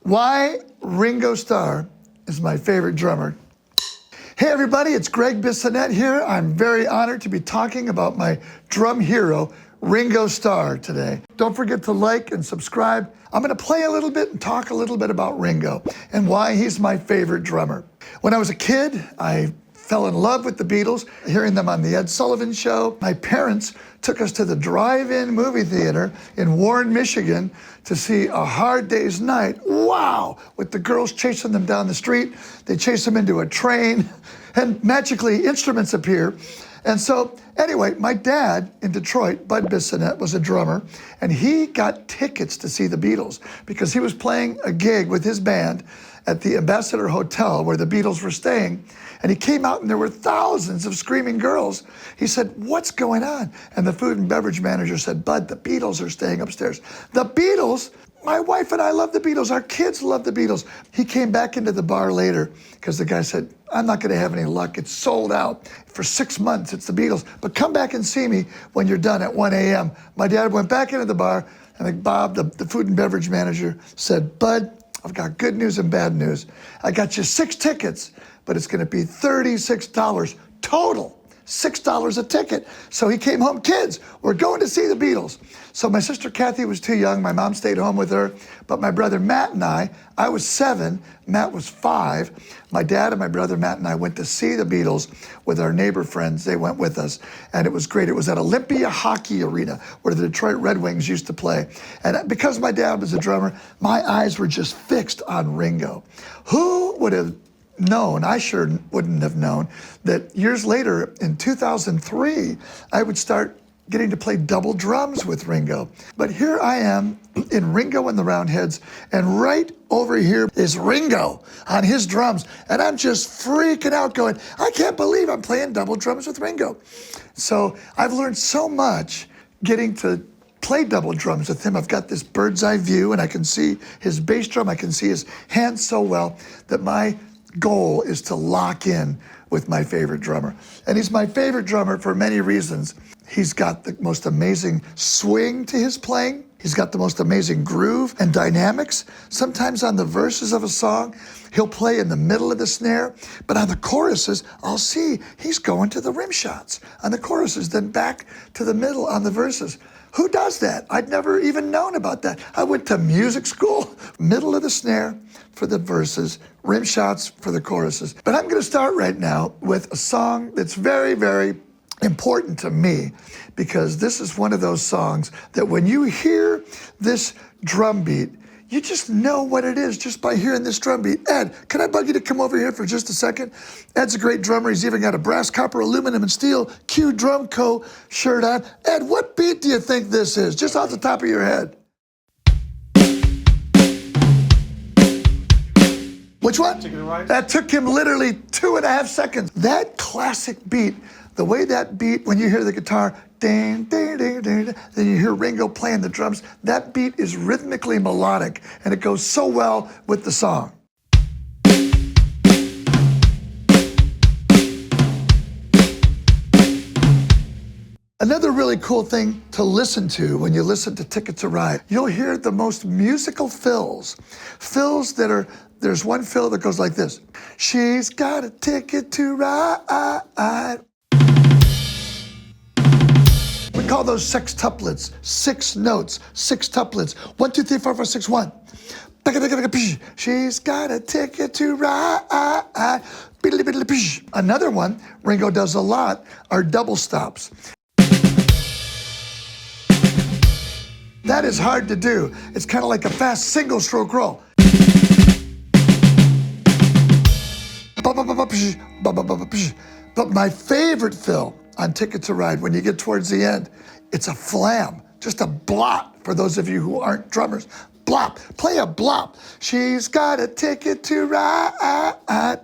Why Ringo Starr is my favorite drummer. Hey everybody, it's Gregg Bissonette here. I'm very honored to be talking about my drum hero, Ringo Starr, today. Don't forget to like and subscribe. I'm gonna play a little bit and talk a little bit about Ringo and why he's my favorite drummer. When I was a kid, I fell in love with the Beatles, hearing them on the Ed Sullivan Show. My parents took us to the drive-in movie theater in Warren, Michigan to see A Hard Day's Night. Wow, with the girls chasing them down the street. They chase them into a train and magically instruments appear. And so anyway, my dad in Detroit, Bud Bissonette, was a drummer, and he got tickets to see the Beatles because he was playing a gig with his band at the Ambassador Hotel where the Beatles were staying. And he came out and there were thousands of screaming girls. He said, "What's going on?" And the food and beverage manager said, "Bud, the Beatles are staying upstairs." The Beatles? My wife and I love the Beatles. Our kids love the Beatles. He came back into the bar later because the guy said, "I'm not gonna have any luck. It's sold out for 6 months. It's the Beatles. But come back and see me when you're done at 1 a.m. My dad went back into the bar and Bob, the food and beverage manager, said, "Bud, I've got good news and bad news. I got you 6 tickets, but it's gonna be $36 total. $6 a ticket." So he came home, "Kids, we're going to see the Beatles." So my sister Kathy was too young. My mom stayed home with her. But my brother Matt and I was 7, Matt was 5. My dad and my brother Matt and I went to see the Beatles with our neighbor friends. They went with us, and it was great. It was at Olympia Hockey Arena where the Detroit Red Wings used to play. And because my dad was a drummer, my eyes were just fixed on Ringo. Who would have known, I sure wouldn't have known, that years later in 2003, I would start getting to play double drums with Ringo. But here I am in Ringo and the Roundheads, and right over here is Ringo on his drums, and I'm just freaking out going, I can't believe I'm playing double drums with Ringo. So I've learned so much getting to play double drums with him. I've got this bird's eye view, and I can see his bass drum, I can see his hands so well that my goal is to lock in with my favorite drummer. And he's my favorite drummer for many reasons. He's got the most amazing swing to his playing. He's got the most amazing groove and dynamics. Sometimes on the verses of a song, he'll play in the middle of the snare, but on the choruses, I'll see he's going to the rim shots on the choruses, then back to the middle on the verses. Who does that? I'd never even known about that. I went to music school, middle of the snare for the verses, rim shots for the choruses. But I'm gonna start right now with a song that's very, very important to me, because this is one of those songs that when you hear this drum beat, you just know what it is just by hearing this drum beat. Ed, can I bug you to come over here for just a second? Ed's a great drummer. He's even got a brass, copper, aluminum, and steel Q Drum Co. shirt on. Ed, what beat do you think this is, just off the top of your head? Which one? That took him literally 2.5 seconds. That classic beat, the way that beat, when you hear the guitar, ding, ding, ding, ding, then you hear Ringo playing the drums, that beat is rhythmically melodic, and it goes so well with the song. Another really cool thing to listen to when you listen to Ticket to Ride, you'll hear the most musical fills. Fills that are, there's one fill that goes like this. She's got a ticket to ride. We call those sextuplets, 6 notes, sextuplets. 1, 2, 3, 4, 5, 6, 1. She's got a ticket to ride. Another one Ringo does a lot are double stops. That is hard to do. It's kind of like a fast single stroke roll. But my favorite fill on Ticket to Ride, when you get towards the end, it's a flam, just a blop for those of you who aren't drummers. Blop, play a blop. She's got a ticket to ride. Ah!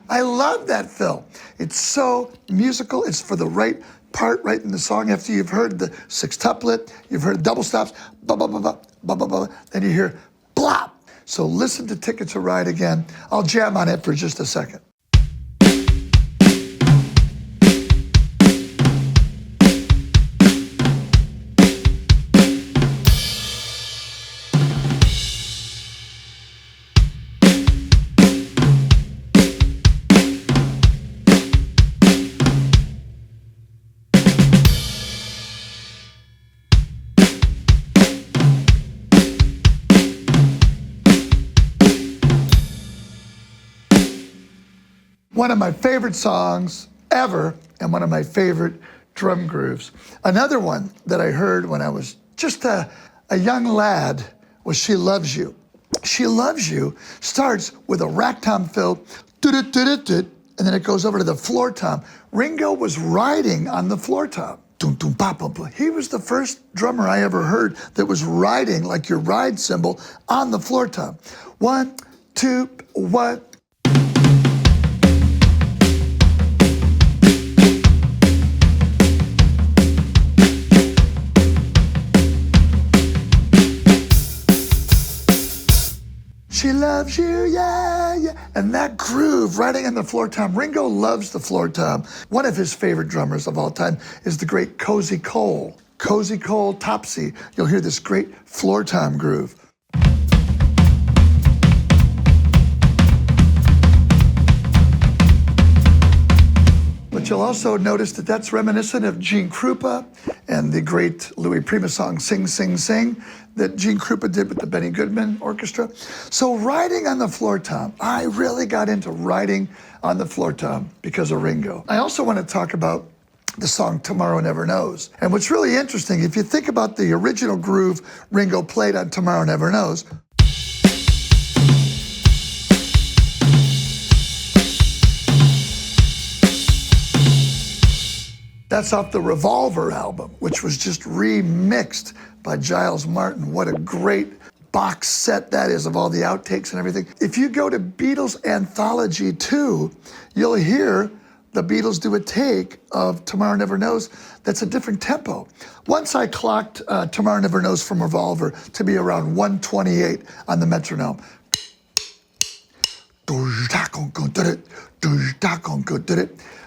I love that fill. It's so musical. It's for the right part right in the song. After you've heard the sextuplet, you've heard double stops, then you hear blop. So listen to Ticket to Ride again. I'll jam on it for just a second. One of my favorite songs ever and one of my favorite drum grooves. Another one that I heard when I was just a young lad was She Loves You. She Loves You starts with a rack tom fill, and then it goes over to the floor tom. Ringo was riding on the floor tom. He was the first drummer I ever heard that was riding like your ride cymbal on the floor tom. 1, 2, 1. She loves you, yeah, yeah. And that groove riding on the floor tom. Ringo loves the floor tom. One of his favorite drummers of all time is the great Cozy Cole. Cozy Cole, Topsy. You'll hear this great floor tom groove. But you'll also notice that that's reminiscent of Gene Krupa and the great Louis Prima song, Sing, Sing, Sing, that Gene Krupa did with the Benny Goodman Orchestra. So riding on the floor tom, I really got into riding on the floor tom because of Ringo. I also want to talk about the song Tomorrow Never Knows. And what's really interesting, if you think about the original groove Ringo played on Tomorrow Never Knows, that's off the Revolver album, which was just remixed by Giles Martin. What a great box set that is of all the outtakes and everything. If you go to Beatles Anthology 2, you'll hear the Beatles do a take of Tomorrow Never Knows that's a different tempo. Once I clocked Tomorrow Never Knows from Revolver to be around 128 on the metronome.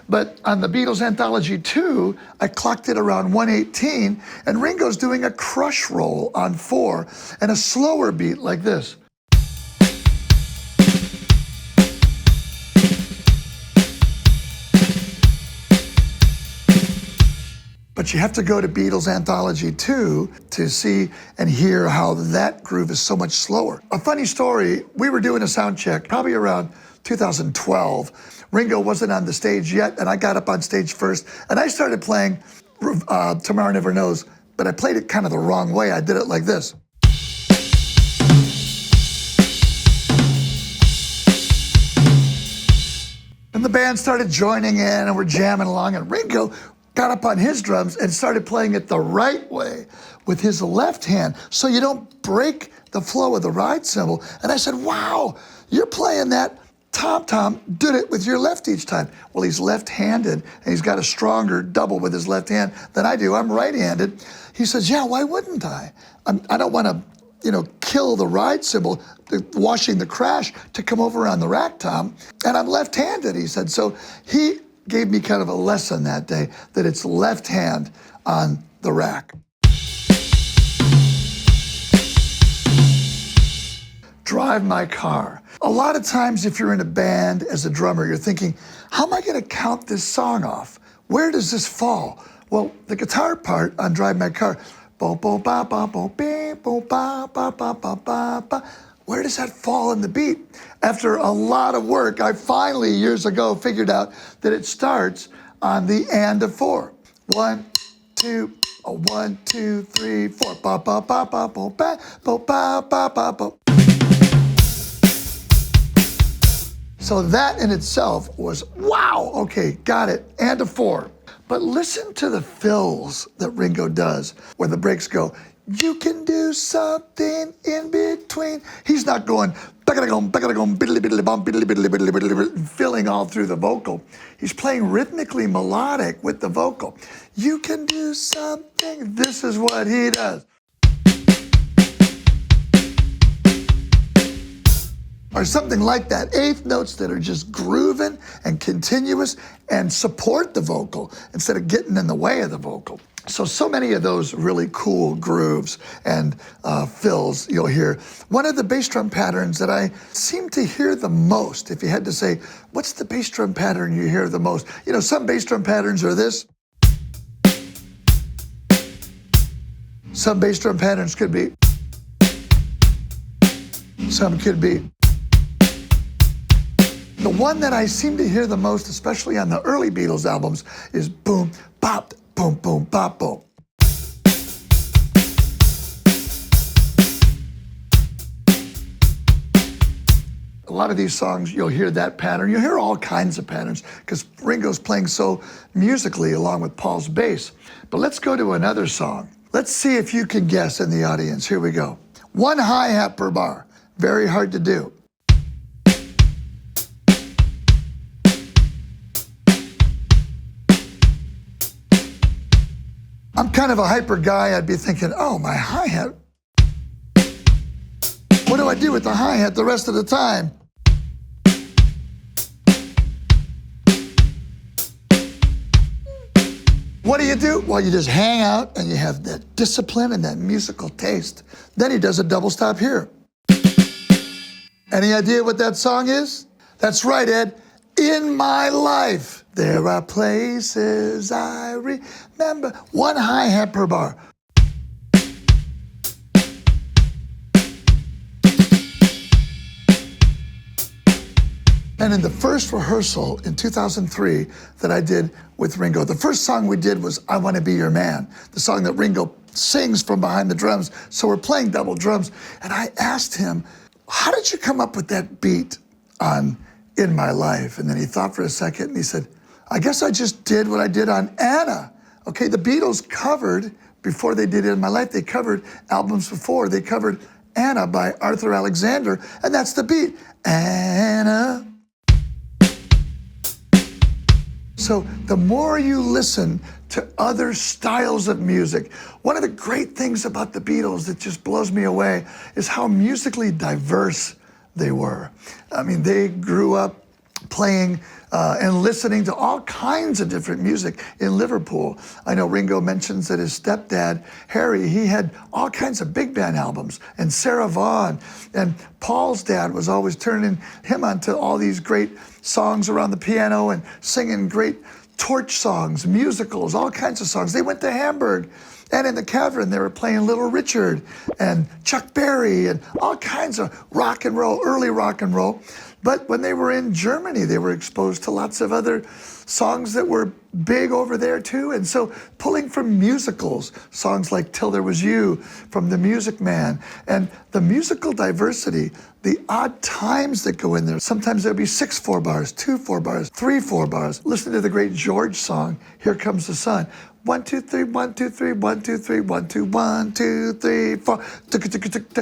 But on the Beatles Anthology 2, I clocked it around 118, and Ringo's doing a crush roll on 4 and a slower beat like this. But you have to go to Beatles Anthology 2 to see and hear how that groove is so much slower. A funny story, we were doing a sound check probably around 2012. Ringo wasn't on the stage yet, and I got up on stage first, and I started playing Tomorrow Never Knows, but I played it kind of the wrong way. I did it like this. And the band started joining in, and we're jamming along, and Ringo got up on his drums and started playing it the right way with his left hand, so you don't break the flow of the ride cymbal. And I said, wow, you're playing that tom-tom, did it with your left each time. Well, he's left-handed, and he's got a stronger double with his left hand than I do. I'm right-handed. He says, yeah, why wouldn't I? I don't want to, kill the ride cymbal, washing the crash to come over on the rack tom, and I'm left-handed, he said. So he gave me kind of a lesson that day that it's left hand on the rack. Drive My Car. A lot of times if you're in a band as a drummer, you're thinking, how am I going to count this song off? Where does this fall? Well, the guitar part on Drive My Car, bo bo ba ba bo be bo ba ba ba ba ba ba. Where does that fall in the beat? After a lot of work, I finally, years ago, figured out that it starts on the and of 4. 1, 2, 1, 2, 3, 4. Ba ba ba ba bo ba bo ba ba ba bo. So that in itself was, wow, okay, got it, and a 4. But listen to the fills that Ringo does, where the breaks go, you can do something in between. He's not going, filling all through the vocal. He's playing rhythmically melodic with the vocal. You can do something, this is what he does. Or something like that. 8th notes that are just grooving and continuous and support the vocal instead of getting in the way of the vocal. So many of those really cool grooves and fills you'll hear. One of the bass drum patterns that I seem to hear the most, if you had to say, what's the bass drum pattern you hear the most? Some bass drum patterns are this. Some bass drum patterns could be. Some could be. The one that I seem to hear the most, especially on the early Beatles albums, is boom, bop, boom, boom, bop, boom. A lot of these songs, you'll hear that pattern. You'll hear all kinds of patterns because Ringo's playing so musically along with Paul's bass. But let's go to another song. Let's see if you can guess in the audience. Here we go. One hi-hat per bar. Very hard to do. I'm kind of a hyper guy. I'd be thinking, oh, my hi-hat. What do I do with the hi-hat the rest of the time? What do? Well, you just hang out and you have that discipline and that musical taste. Then he does a double stop here. Any idea what that song is? That's right, Ed. In My Life, there are places I remember. One hi-hat per bar. And in the first rehearsal in 2003 that I did with Ringo, the first song we did was I Want to Be Your Man, the song that Ringo sings from behind the drums. So we're playing double drums. And I asked him, how did you come up with that beat on In My Life? And then he thought for a second and he said, I guess I just did what I did on Anna. Okay, the Beatles covered, before they did In My Life, they covered albums before. They covered Anna by Arthur Alexander, and that's the beat. Anna. So the more you listen to other styles of music, one of the great things about the Beatles that just blows me away is how musically diverse they were. I mean, they grew up playing and listening to all kinds of different music in Liverpool. I know Ringo mentions that his stepdad, Harry, he had all kinds of big band albums, and Sarah Vaughan, and Paul's dad was always turning him onto all these great songs around the piano and singing great torch songs, musicals, all kinds of songs. They went to Hamburg, and in the Cavern, they were playing Little Richard and Chuck Berry and all kinds of rock and roll, early rock and roll. But when they were in Germany, they were exposed to lots of other songs that were big over there too. And so pulling from musicals, songs like Till There Was You from The Music Man, and the musical diversity, the odd times that go in there. Sometimes there'll be 6 4 bars, 2 4 bars, 3 4 bars. Listen to the great George song, Here Comes the Sun. 1 2 3 1 2 3 1 2 3 1 2 1 2 3 4.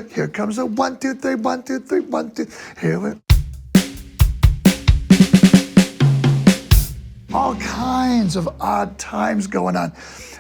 Here comes a 1 2 3 1 2 3 1 2. Here we. All kinds of odd times going on.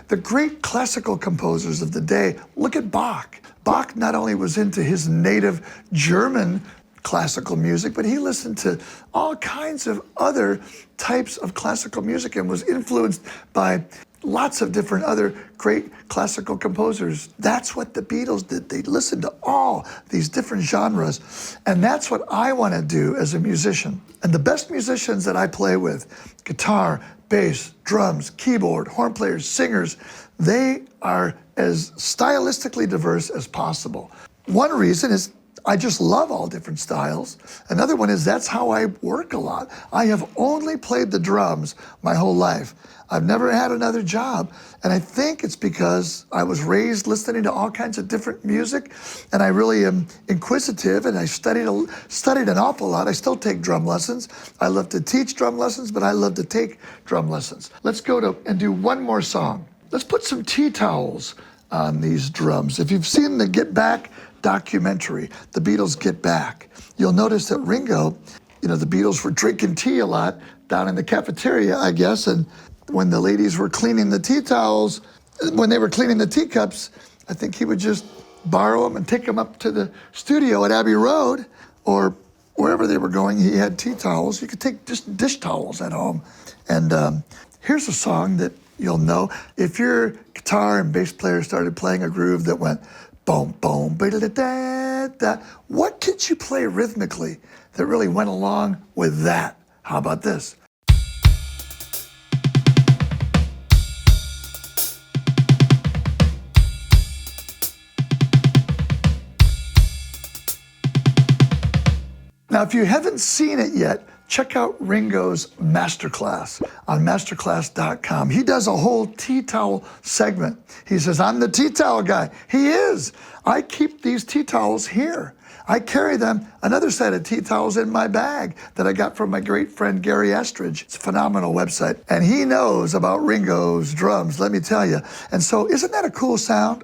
The great classical composers of the day, look at Bach. Bach not only was into his native German classical music, but he listened to all kinds of other types of classical music and was influenced by lots of different other great classical composers. That's what the Beatles did. They listened to all these different genres. And that's what I want to do as a musician. And the best musicians that I play with, guitar, bass, drums, keyboard, horn players, singers, they are as stylistically diverse as possible. One reason is I just love all different styles. Another one is that's how I work a lot. I have only played the drums my whole life. I've never had another job. And I think it's because I was raised listening to all kinds of different music, and I really am inquisitive, and I studied an awful lot. I still take drum lessons. I love to teach drum lessons, but I love to take drum lessons. Let's go and do one more song. Let's put some tea towels on these drums. If you've seen the Get Back documentary, The Beatles Get Back, you'll notice that Ringo, the Beatles were drinking tea a lot down in the cafeteria, I guess, and when the ladies were cleaning the tea towels, when they were cleaning the teacups, I think he would just borrow them and take them up to the studio at Abbey Road or wherever they were going. He had tea towels. You could take just dish towels at home. And here's a song that you'll know. If your guitar and bass player started playing a groove that went boom, boom, ba-da-da-da, what could you play rhythmically that really went along with that? How about this? Now, if you haven't seen it yet, check out Ringo's Masterclass on masterclass.com. He does a whole tea towel segment. He says, I'm the tea towel guy. He is. I keep these tea towels here. I carry them, another set of tea towels in my bag that I got from my great friend Gary Estridge. It's a phenomenal website. And he knows about Ringo's drums, let me tell you. And so isn't that a cool sound?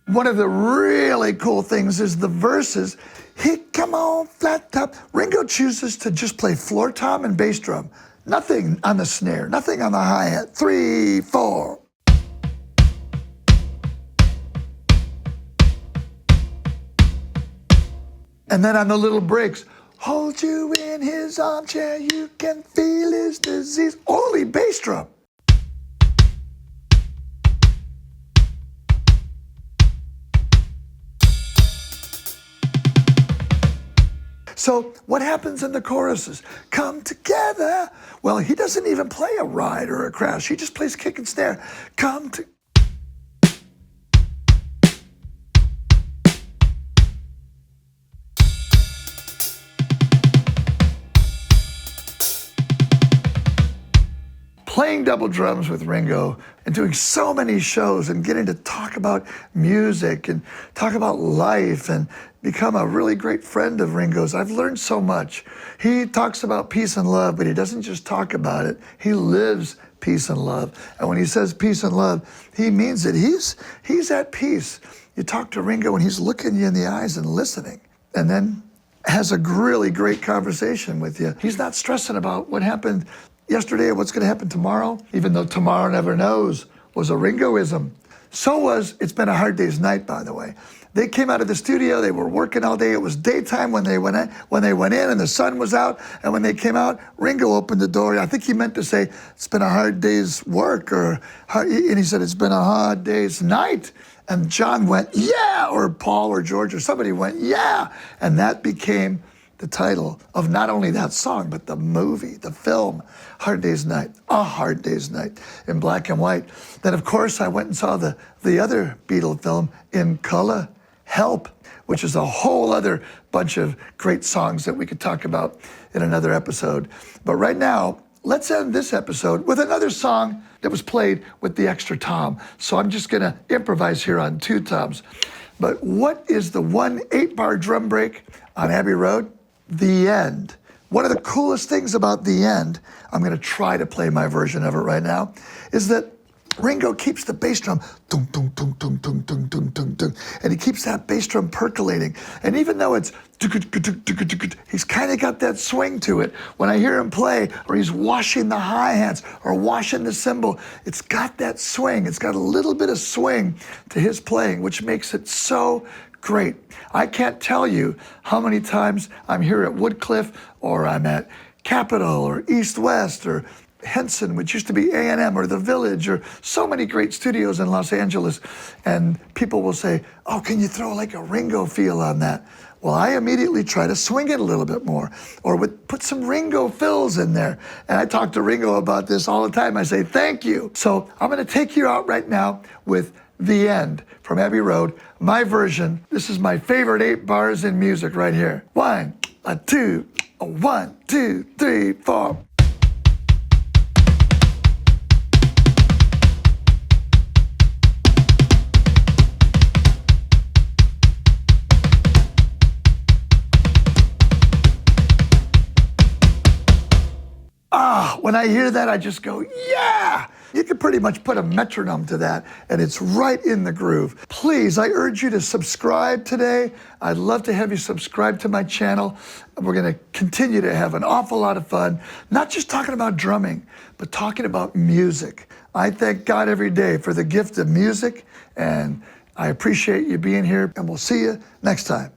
One of the really cool things is the verses. He come on flat top. Ringo chooses to just play floor tom and bass drum. Nothing on the snare, nothing on the hi-hat. 3, 4. And then on the little breaks, hold you in his armchair, you can feel his disease. Only bass drum. So what happens in the choruses? Come together. Well, he doesn't even play a ride or a crash. He just plays kick and snare. Come to. Playing double drums with Ringo and doing so many shows and getting to talk about music and talk about life and become a really great friend of Ringo's. I've learned so much. He talks about peace and love, but he doesn't just talk about it. He lives peace and love. And when he says peace and love, he means it. He's at peace. You talk to Ringo and he's looking you in the eyes and listening. And then has a really great conversation with you. He's not stressing about what happened yesterday or what's going to happen tomorrow, even though tomorrow never knows, was a Ringoism. So was It's Been a Hard Day's Night, by the way. They came out of the studio, they were working all day. It was daytime when they went in and the sun was out. And when they came out, Ringo opened the door. I think he meant to say, it's been a hard day's work, and he said, it's been a hard day's night. And John went, yeah, or Paul or George or somebody went, yeah. And that became the title of not only that song, but the movie, the film, Hard Day's Night, A Hard Day's Night, in black and white. Then, of course, I went and saw the other Beatle film in color, Help, which is a whole other bunch of great songs that we could talk about in another episode. But right now, let's end this episode with another song that was played with the extra tom. So I'm just gonna improvise here on 2 toms. But what is the 1 8-bar drum break on Abbey Road? The End. One of the coolest things about The End, I'm going to try to play my version of it right now, is that Ringo keeps the bass drum, tung, tung, tung, tung, tung, tung, tung, tung, tung, and he keeps that bass drum percolating. And even though it's, he's kind of got that swing to it. When I hear him play, or he's washing the hi-hats, or washing the cymbal, it's got that swing. It's got a little bit of swing to his playing, which makes it so great. I can't tell you how many times I'm here at Woodcliff, or I'm at Capitol, or East West, or Henson, which used to be A&M, or The Village, or so many great studios in Los Angeles. And people will say, oh, can you throw like a Ringo feel on that? Well, I immediately try to swing it a little bit more, or put some Ringo fills in there. And I talk to Ringo about this all the time. I say, thank you. So I'm going to take you out right now with The End from Abbey Road, my version. This is my favorite 8 bars in music right here. 1, 2, 1, 2, 3, 4. When I hear that, I just go, yeah! You can pretty much put a metronome to that, and it's right in the groove. Please, I urge you to subscribe today. I'd love to have you subscribe to my channel. We're gonna continue to have an awful lot of fun, not just talking about drumming, but talking about music. I thank God every day for the gift of music, and I appreciate you being here, and we'll see you next time.